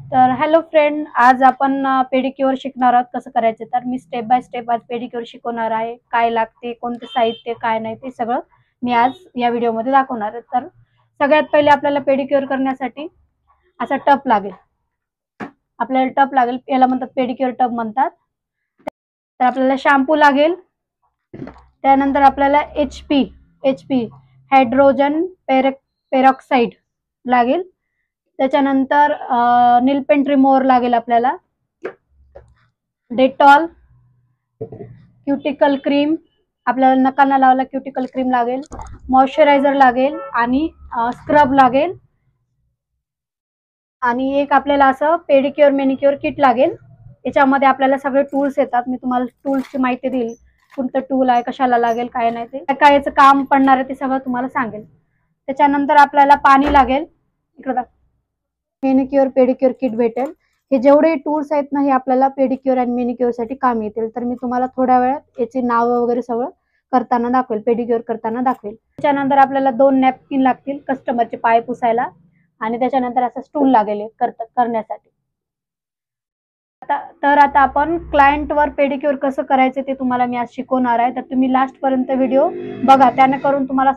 तर hello friend, आज आपण पेडिक्युअर शिकणार आहोत कसं करायचं. तर मी स्टेप बाय स्टेप आज पेडिक्युअर शिकवणार आहे. काय लागते, कोणते साहित्य, काय नाही ते सगळं मी आज या व्हिडिओमध्ये दाखवणार आहे. तर सगळ्यात पहिले आपल्याला पेडिक्युअर करण्यासाठी असा टप लागेल. आपल्याला टप लागेल, याला म्हणतात पेडिक्युअर टप म्हणतात. तर आपल्याला शॅम्पू लागेल. त्यानंतर आपल्याला एचपी हायड्रोजन पेरॉक्साईड लागेल. त्याच्यानंतर नील पेंट रिमूव्हर लागेल आपल्याला. डेटॉल, क्युटिकल क्रीम, आपल्याला नखांना लावायला क्युटिकल क्रीम लागेल. मॉइश्चरायझर लागेल आणि स्क्रब लागेल. आणि एक आपल्याला असं पेडिक्युअर मेनिक्युअर किट लागेल. याच्यामध्ये आपल्याला सगळे टूल्स येतात. मी तुम्हाला टूल्सची माहिती देईल, कोणतं टूल आहे, कशाला लागेल, काय नाही, ते काय याचं काम पडणार आहे ते सगळं तुम्हाला सांगेल. त्याच्यानंतर आपल्याला पाणी लागेल. इकडं मेनिक्युअर पेडिक्युअर किट भेटेल. हे जेवढे टूल्स आहेत ना, हे आपल्याला पेडिक्युअर आणि मेनिक्युअर साठी काम येतील. तर मी तुम्हाला थोड्या वेळात याची नावं वगैरे सगळं करताना दाखवेल, पेडिक्युअर करताना दाखवेल. त्याच्यानंतर आपल्याला 2 नॅपकिन लागतील कस्टमरचे पाय पुसायला. आणि त्याच्यानंतर असं स्टूल लागेल करण्यासाठी. तर आता आपण क्लायंट वर पेडिक्युअर कसं करायचं ते तुम्हाला मी आज शिकवणार आहे. तर तुम्ही लास्ट पर्यंत व्हिडिओ बघा, त्याने करून तुम्हाला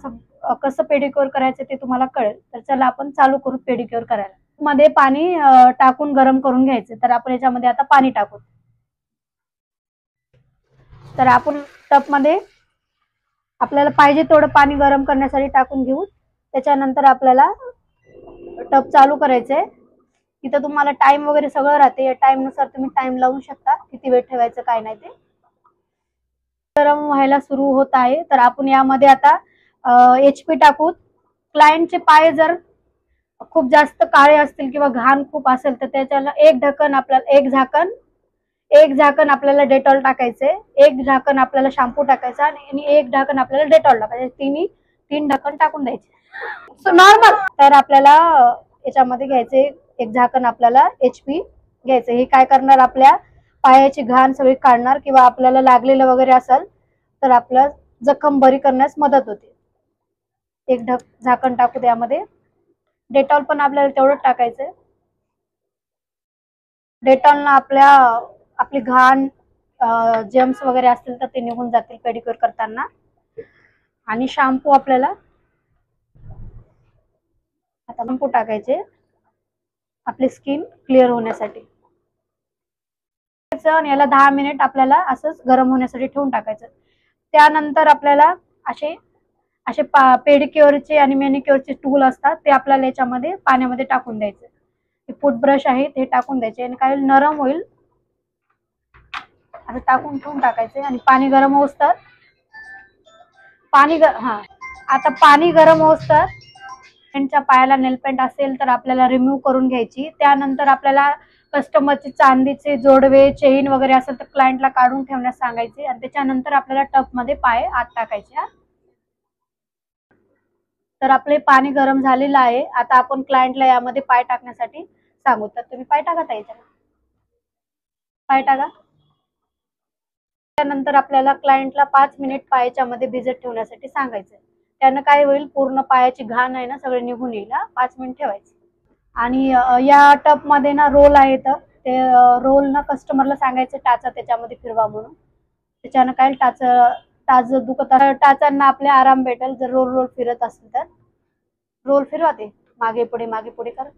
कसं पेडिक्युअर करायचं ते तुम्हाला कळेल. तर चला आपण चालू करू पेडिक्युअर करायला. मध्ये पाणी टाकून गरम करून घ्यायचं. तर आपण याच्यामध्ये आता पाणी टाकू. तर आपण टप मध्ये आपल्याला पाहिजे तेवढं पाणी गरम करण्यासाठी टाकून घेऊ. त्याच्यानंतर आपल्याला टप चालू करायचंय. तिथं तुम्हाला टाइम वगैरे सगळं राहते. या टाइम नुसार तुम्ही टाइम लावू शकता, किती वेळ ठेवायचं काय नाही ते. गरम व्हायला सुरू होत आहे. तर आपण यामध्ये आता एचपी टाकू. क्लायंटचे पाय जर खूप जास्त काळे असतील किंवा घाण खूप असेल तर त्याच्याला एक झाकण आपल्याला डेटॉल टाकायचंय, एक झाकण आपल्याला शॅम्पू टाकायचा आणि एक झाकण आपल्याला डेटॉल टाकायचं. तीन ढक्कन टाकून द्यायचे नॉर्मल. तर आपल्याला याच्यामध्ये घ्यायचे एक झाकण, आपल्याला एचपी घ्यायचं. हे काय करणार, आपल्या पायाची घाण सगळी काढणार किंवा आपल्याला लागलेलं वगैरे असेल तर आपलं जखम बरी करण्यास मदत होते. एक झाकण टाकू त्यामध्ये. डेटॉल पण आपल्याला तेवढं टाकायचंय. डेटॉलनं आपली घाण जर्म्स वगैरे असतील तर ते निघून जातील पेडिक्युअर करताना. आणि शॅम्पू आपल्याला आता शॅम्पू टाकायचे आपली स्किन क्लिअर होण्यासाठी. याला 10 मिनिट आपल्याला असंच गरम होण्यासाठी ठेवून टाकायचं. त्यानंतर आपल्याला असे असे पेडिक्युअरचे आणि मेनिक्युअरचे टूल असतात, ते आपल्याला याच्यामध्ये पाण्यामध्ये टाकून द्यायचे. फूट ब्रश आहे ते टाकून द्यायचे आणि काय नरम होईल असं टाकून ठेवून टाकायचे. आणि पाणी गरम होस तर आता पाणी गरम होस तर त्यांच्या पायाला नेलपेंट असेल तर आपल्याला रिमूव्ह करून घ्यायची. त्यानंतर आपल्याला कस्टमरचे चांदीचे जोडवे, चेन वगैरे असेल तर क्लायंटला काढून ठेवण्यास सांगायचे. आणि त्याच्यानंतर आपल्याला टप मध्ये पाय आत टाकायचे. तर आपले पाणी गरम झालेलं आहे. आता आपण क्लायंटला यामध्ये पाय टाकण्यासाठी सांगू. तर तुम्ही पाय टाका ताई, पाय टाका. त्यानंतर आपल्याला क्लायंटला 5 मिनिट पायाच्या मध्ये भिजत ठेवण्यासाठी सांगायचं. त्यानं काय होईल, पूर्ण पायाची घाण आहे ना सगळे निघून येईल. 5 मिनिट ठेवायचे. आणि या टप मध्ये ना रोल आहे, तर ते रोल ना कस्टमरला सांगायचं टाचा त्याच्यामध्ये फिरवा म्हणून. त्याच्यानं काय टाच दुखत टाचांना आपल्या आराम भेटेल. जर रोल रोल फिरत असेल तर रोल फिरवा, ते मागे पुढे कर.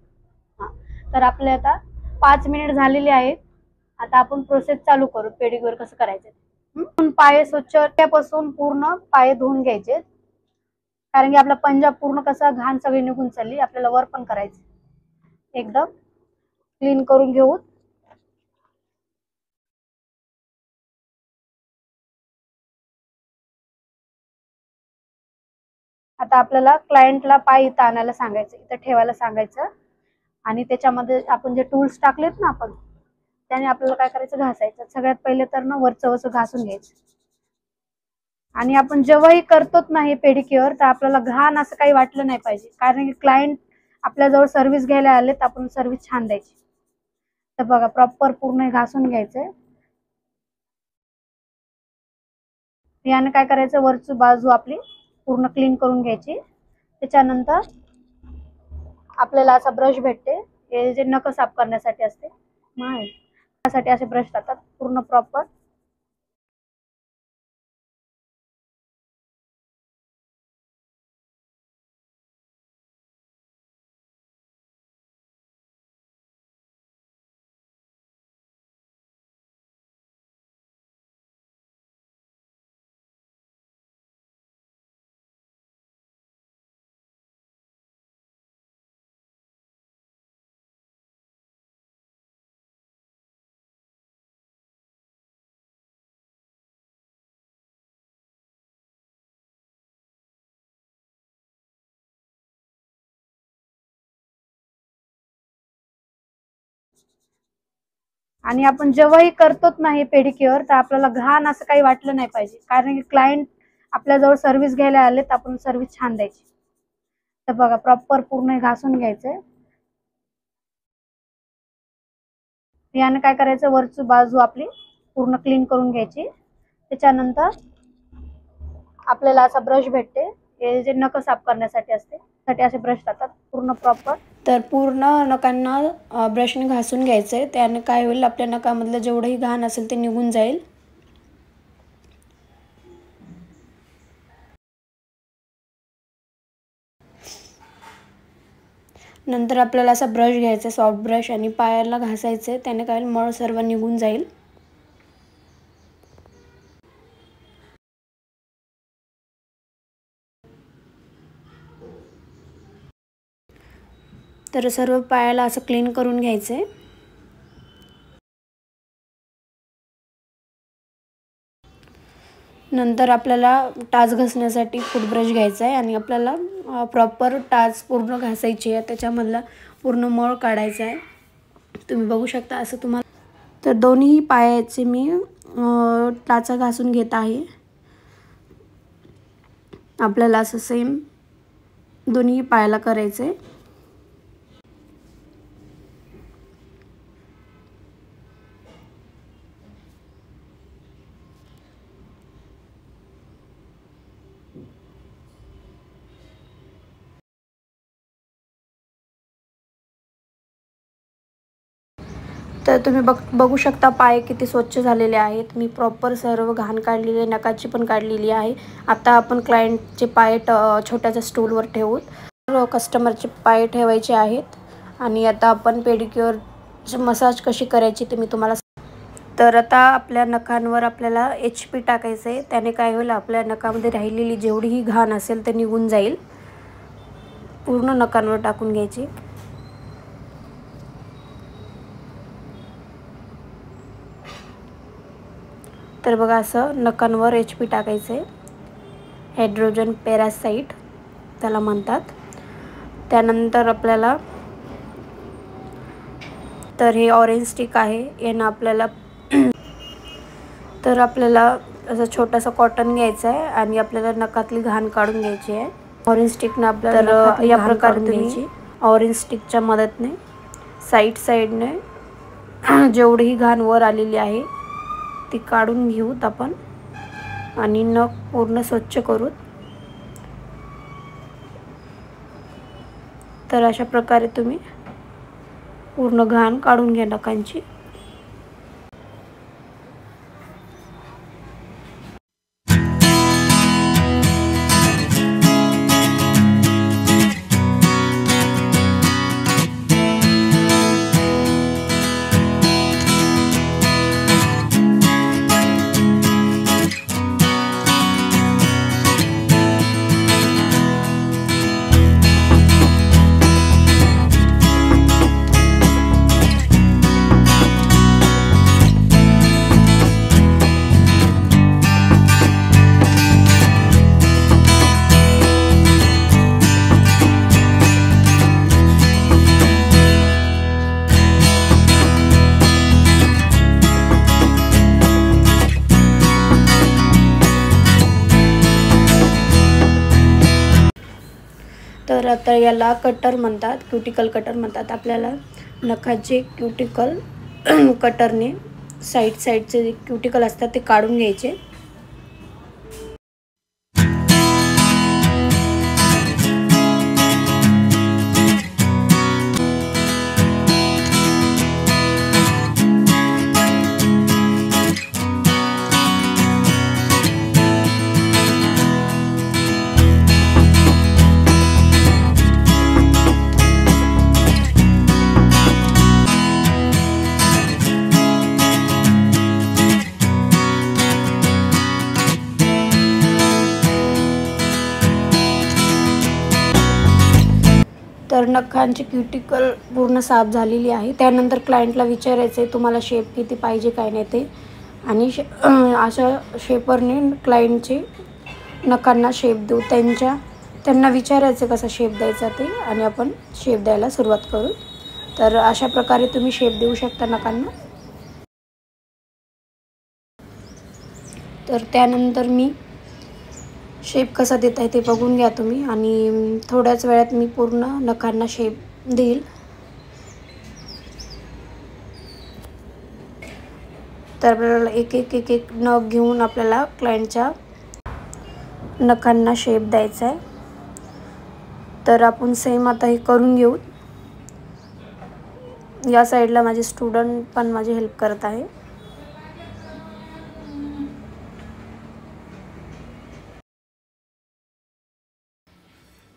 तर आपले आता 5 मिनिट झालेले आहेत. आता आपण प्रोसेस चालू करू पेडिक्युअर कसं करायचं. पाय स्वच्छ त्यापासून पूर्ण पाय धुवून घ्यायचे, कारण की आपला पंजा पूर्ण कसा घाण सगळी निघून चालली. आपल्याला वर पण करायचं, एकदम क्लीन करून घेऊ. आता आपल्याला क्लायंटला पाय इथं आणायला सांगायचं, इथं ठेवायला सांगायचं. आणि त्याच्यामध्ये आपण जे टूल्स टाकलेत ना आपण, त्याने आपल्याला काय करायचं, घासायचं. सगळ्यात पहिले तर ना वरचं घासून घ्यायचं. आणि आपण जेव्हाही करतोच नाही पेडिक्युअर तर आपल्याला घाण असं काही वाटलं नाही पाहिजे, कारण की क्लायंट आपल्याजवळ सर्व्हिस घ्यायला आले तर आपण सर्व्हिस छान द्यायची. तर बघा, प्रॉपर पूर्ण घासून घ्यायचंय. याने काय करायचं, वरची बाजू आपली पूर्ण क्लीन करून घ्यायची. त्याच्यानंतर आपल्याला असा ब्रश भेटते, हे जे नख साफ करण्यासाठी असते त्यासाठी असे ब्रश राहतात पूर्ण प्रॉपर. आणि आपण जेव्हाही करतोच नाही पेडिक्युअर तर आपल्याला घाण असं काही वाटलं नाही पाहिजे, कारण की क्लायंट आपल्याजवळ सर्व्हिस घ्यायला आले तर आपण सर्व्हिस छान द्यायची. तर बघा प्रॉपर पूर्ण घासून घ्यायचंय. याने काय करायचं, वरची बाजू आपली पूर्ण क्लीन करून घ्यायची. त्याच्यानंतर आपल्याला असा ब्रश भेटते, हे जे नख साफ करण्यासाठी असते साठी असे ब्रश राहतात पूर्ण प्रॉपर. तर पूर्ण नखांना ब्रशने घासून घ्यायचंय. त्याने काय होईल, आपल्या नखामधलं जेवढंही घाण असेल ते निघून जाईल. नंतर आपल्याला असा ब्रश घ्यायचा, सॉफ्ट ब्रश, आणि पायाला घासायचे. त्याने काय मळ सर्व निघून जाईल. तर सर्व पायाला असं क्लीन करून घ्यायचंय. नंतर आपल्याला टाच घासण्यासाठी फुटब्रश घ्यायचा आहे आणि आपल्याला प्रॉपर टाच पूर्ण घासायची आहे. त्याच्यामधला पूर्ण मळ काढायचा आहे. तुम्ही बघू शकता असं तुम्हाला. तर दोन्ही पायाचे मी टाचा घासून घेत आहे. आपल्याला असं सेम दोन्ही पायाला करायचं आहे. तर तुम्ही बघू शकता पाय किती स्वच्छ झालेले आहेत. मी प्रॉपर सर्व घाण काढलेली आहे, नखाची पण काढलेली आहे. आता आपण क्लायंटचे पाय छोट्याच्या स्टूलवर ठेवून कस्टमरचे पाय ठेवायचे आहेत. आणि आता आपण पेडिक्युअरची मसाज कशी करायची ते मी तुम्हाला. तर आता आपल्या नखांवर आपल्याला HP टाकायचं आहे. त्याने काय होईल, आपल्या नखामध्ये राहिलेली जेवढीही घाण असेल ते निघून जाईल. पूर्ण नखांवर टाकून घ्यायची. तर बघा असं नखांवर HP टाकायचं आहे. हायड्रोजन पेरासाइट त्याला म्हणतात. त्यानंतर आपल्याला तर हे ऑरेंज स्टिक आहे, यानं आपल्याला तर आपल्याला असं छोटासा कॉटन घ्यायचा आहे आणि आपल्याला नखातली घाण काढून घ्यायची आहे. ऑरेंज स्टिकनं आपल्याला या प्रकारे तुम्ही ऑरेंज स्टिकच्या मदतीने साईडने जेवढी घाण वर आलेली आहे ती काढून घेऊत आपण आणि नख पूर्ण स्वच्छ करूत. तर अशा प्रकारे तुम्ही पूर्ण घाण काढून घ्या नखांची. तर आता याला कटर म्हणतात, क्युटिकल कटर म्हणतात. आपल्याला नखाचे क्युटिकल कटरने साईडचे क्युटिकल असतात ते काढून घ्यायचे. नखांची क्युटिकल पूर्ण साफ झालेली आहे. त्यानंतर क्लायंटला विचारायचं आहे तुम्हाला शेप किती पाहिजे काय नाही ते, आणि अशा शेपरने क्लायंटचे नखांना शेप देऊ. त्यांना विचारायचं कसा शेप द्यायचा ते, आणि आपण शेप द्यायला सुरुवात करू. तर अशा प्रकारे तुम्ही शेप देऊ शकता नखांना. तर त्यानंतर मी शेप कसा देत आहे ते बघून घ्या तुम्ही, आणि थोड्याच वेळात मी पूर्ण नखांना शेप देईल. तर आपल्याला एक एक एक एक नख घेऊन आपल्याला क्लायंटच्या नखांना शेप द्यायचा आहे. तर आपण सेम आता हे करून घेऊ. या साईडला माझे स्टुडंट पण माझी हेल्प करत आहे.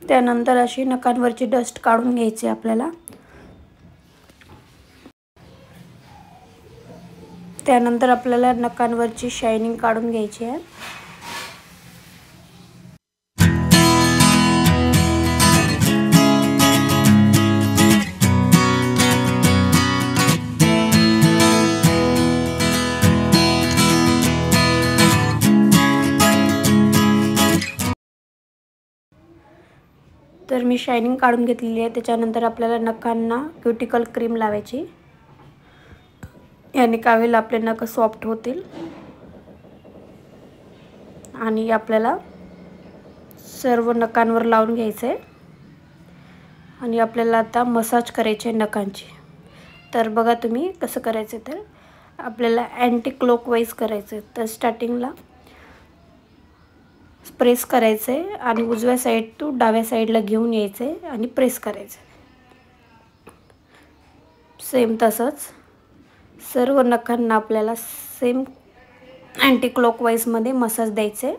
त्यानंतर अशी नखांवरची डस्ट काढून घ्यायची आपल्याला. त्यानंतर आपल्याला नखांवरची शायनिंग काढून घ्यायची आहे. तर मी शायनिंग काढून घेतलेली आहे. त्याच्यानंतर आपल्याला नखांना क्युटिकल क्रीम लावायची. याने काय होईल, आपले नख सॉफ्ट होतील आणि आपल्याला सर्व नखांवर लावून घ्यायचं आहे. आणि आपल्याला आता मसाज करायची आहे नखांची. तर बघा तुम्ही कसं करायचं. तर आपल्याला अँटी क्लॉकवाईज करायचं आहे. तर स्टार्टिंगला प्रेस करायचं आहे आणि उजव्या साईड टू डाव्या साईडला घेऊन यायचं आहे आणि प्रेस करायचं आहे. सेम तसंच सर्व नखांना आपल्याला सेम अँटी क्लॉकवाईजमध्ये मसाज द्यायचे.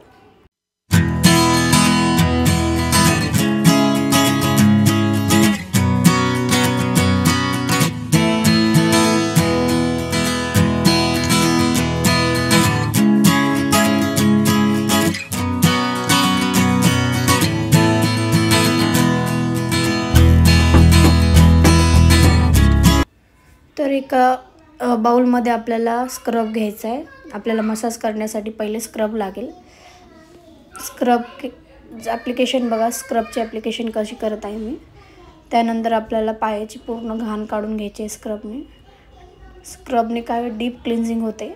तर एका बाउलमध्ये आपल्याला स्क्रब घ्यायचा आहे. आपल्याला मसाज करण्यासाठी पहिले स्क्रब लागेल. स्क्रब ॲप्लिकेशन बघा, स्क्रबची ॲप्लिकेशन कशी करत आहे मी. त्यानंतर आपल्याला पायाची पूर्ण घाण काढून घ्यायची आहे स्क्रबने. स्क्रबने काय डीप क्लिन्झिंग होते.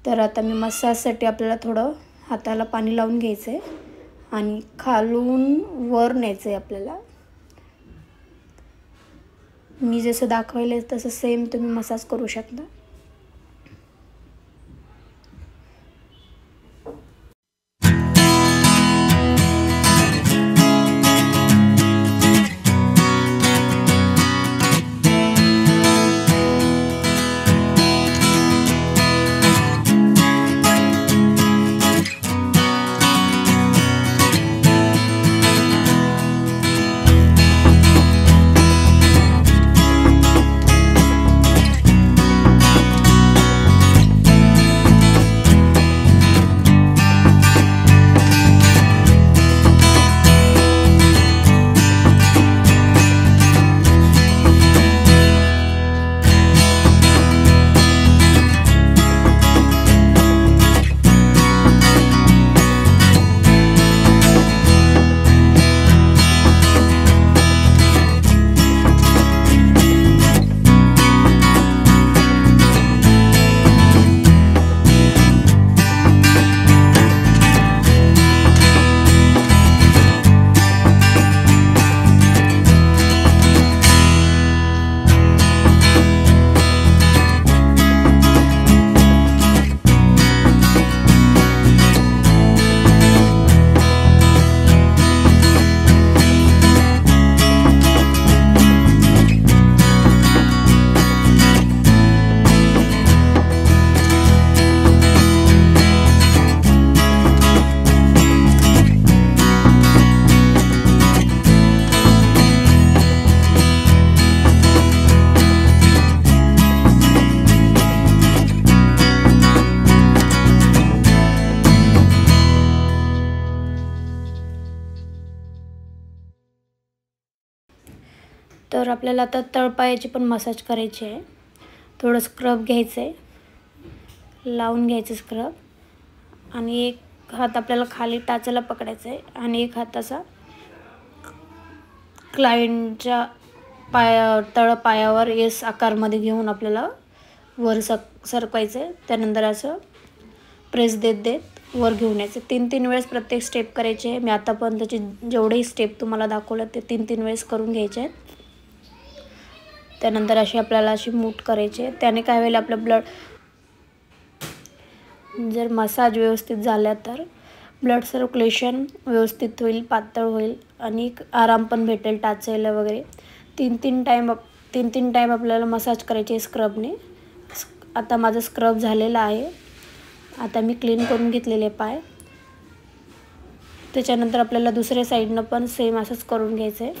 तर आता मी मसाजसाठी आपल्याला थोडं हाताला पाणी लावून घ्यायचं आहे आणि खालून वर न्यायचं आहे आपल्याला. मी जसं दाखवले तसं सेम तुम्ही मसाज करू शकता. तर आपल्याला आता तळपायाची पण मसाज करायची आहे. थोडं स्क्रब घ्यायचं आहे, लावून घ्यायचं स्क्रब, आणि एक हात आपल्याला खाली टाचाला पकडायचा आहे आणि एक हात असा क्लायंटच्या तळपायावर एस आकारमध्ये घेऊन आपल्याला वर सरकवायचं आहे. त्यानंतर असं प्रेस देत देत वर घेऊन यायचं. 3-3 वेळेस प्रत्येक स्टेप करायचे आहे. मी आतापर्यंतचे जेवढेही स्टेप तुम्हाला दाखवलं ते 3-3 वेळेस करून घ्यायचे आहेत. त्यानंतर आपल्याला अशी मूठ करायची आहे. त्याने काय होईल, आपलं ब्लड जर मसाज व्यवस्थित झाला तर ब्लड सर्क्युलेशन व्यवस्थित होईल, पातळ होईल आणि आराम पण भेटेल टाचायला वगैरे. 3-3 टाईम आपल्याला मसाज करायची आहे स्क्रबने. आता माझं स्क्रब झालेलं आहे. आता मी क्लीन करून घेतलेले पाय. त्याच्यानंतर आपल्याला दुसऱ्या साईडनं पण सेम असंच करून घ्यायचं आहे.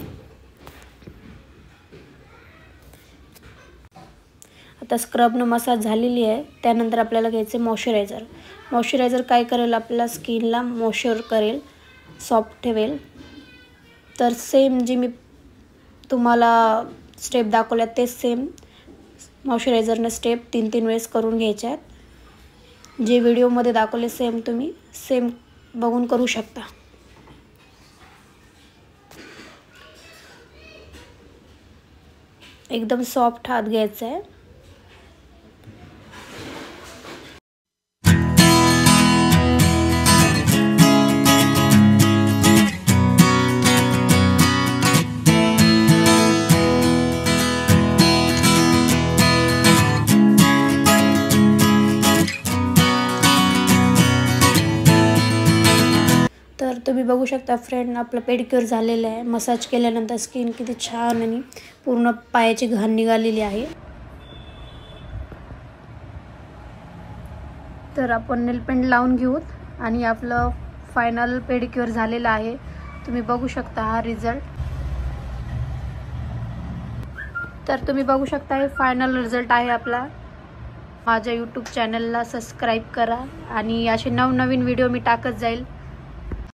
आता स्क्रबनं मसाज झालेली आहे. त्यानंतर आपल्याला घ्यायचे मॉइश्चरायझर. मॉइश्चरायझर काय करेल, आपल्या स्किनला मॉइश्चर करेल, सॉफ्ट ठेवेल. तर सेम जी मी तुम्हाला स्टेप दाखवल्या ते सेम मॉइश्चरायझरनं स्टेप 3-3 वेळेस करून घ्यायच्या आहेत. जे व्हिडिओमध्ये दाखवले सेम तुम्ही सेम बघून करू शकता. एकदम सॉफ्ट हात घ्यायचा आहे. तर तुम्ही बघू शकता फ्रेंड, आपलं पेडिक्युअर झालेलं आहे. मसाज केल्यानंतर स्किन किती छान आणि पूर्ण पायाची घाण निघालेली आहे. तर आपण नेलपेंट लावून घेऊत आणि आपलं फायनल पेडिक्युअर झालेलं आहे. तुम्ही बघू शकता हा रिझल्ट. तर तुम्ही बघू शकता हे फायनल रिझल्ट आहे आपला. माझ्या यूट्यूब चॅनलला सबस्क्राईब करा आणि असे नवनवीन व्हिडिओ मी टाकत जाईल.